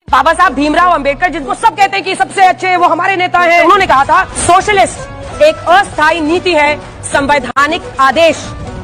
बाबा साहब भीमराव अंबेडकर, जिनको सब कहते हैं कि सबसे अच्छे वो हमारे नेता हैं, उन्होंने कहा था सोशलिस्ट एक अस्थायी नीति है, संवैधानिक आदेश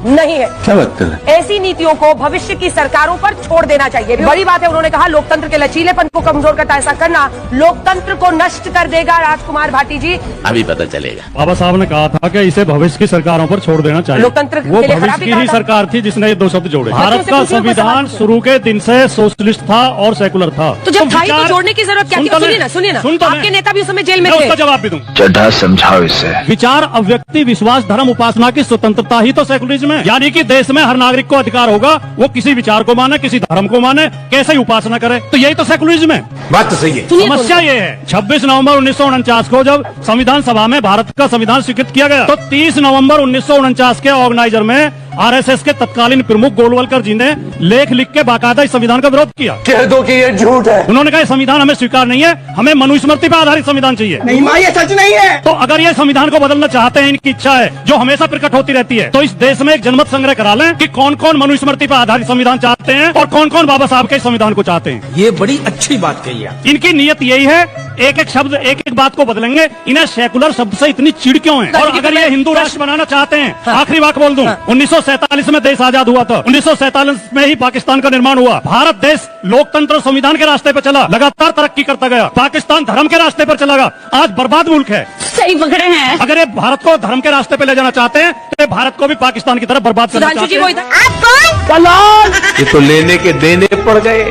नहीं है। क्या बात कर रहे हैं? ऐसी नीतियों को भविष्य की सरकारों पर छोड़ देना चाहिए। बड़ी बात है, उन्होंने कहा लोकतंत्र के लचीलेपन को कमजोर करता, ऐसा करना लोकतंत्र को नष्ट कर देगा। राजकुमार भाटी जी, अभी पता चलेगा। बाबा साहब ने कहा था कि इसे भविष्य की सरकारों पर छोड़ देना चाहिए। लोकतंत्र वो के लिए खराब भविष्य भी की ही कहा था। सरकार थी जिसने ये दो शब्द जोड़े। बच्चों भारत से का पूछिए, कोई संविधान सवाल शुरू के दिन से सोशलिस्ट था और सेकुलर था। तो जब था ही तो विचार- जोड़ने की जरूरत क्या थी? सुनिए ना, आपके नेता भी उस समय जेल में मैं थे। उसका जवाब भी दूं। चड्ढा समझाओ इसे। विचार, अव्यक्ति, विश्वास, धर्म, उपासना की स्वतंत्रता ही तो सेकुलरिज्म है। यानी कि देश में हर नागरिक को अधिकार होगा वो किसी विचार को माने, किसी धर्म को माने, कैसे ही उपासना करे। तो यही तो सेकुलरिज्म है। बात तो सही है। समस्या ये है, 26 नवंबर 1949 को जब संविधान सभा में भारत का संविधान स्वीकृत किया गया तो 30 नवंबर 1949 के ऑर्गेनाइजर में आरएसएस के तत्कालीन प्रमुख गोलवलकर जी ने लेख लिख के बाकायदा इस संविधान का विरोध किया। कह दो कि ये झूठ है। उन्होंने कहा संविधान हमें स्वीकार नहीं है, हमें मनुस्मृति पर आधारित संविधान चाहिए। नहीं माँ, ये सच नहीं है। तो अगर ये संविधान को बदलना चाहते हैं, इनकी इच्छा है जो हमेशा प्रकट होती रहती है, तो इस देश में एक जनमत संग्रह करा लें कि कौन कौन मनुस्मृति पर आधारित संविधान चाहते हैं और कौन कौन बाबा साहब के संविधान को चाहते हैं। ये बड़ी अच्छी बात कही है। इनकी नियत यही है, एक एक शब्द, एक एक बात को बदलेंगे। इन्हें सेकुलर शब्द से इतनी चिढ़ क्यों है? और अगर ये हिंदू राष्ट्र बनाना चाहते हैं, आखिरी बात बोल दूं, 1947 में देश आजाद हुआ था, 1947 में ही पाकिस्तान का निर्माण हुआ। भारत देश लोकतंत्र संविधान के रास्ते पर चला, लगातार तरक्की करता गया। पाकिस्तान धर्म के रास्ते पर चला गया, आज बर्बाद मुल्क है। सही पकड़े हैं। अगर ये भारत को धर्म के रास्ते पे ले जाना चाहते हैं तो ये भारत को भी पाकिस्तान की तरफ बर्बाद करना सुधांशु चाहते जी हैं। वो इधर- आप कौन? ये तो लेने के देने पड़ गए।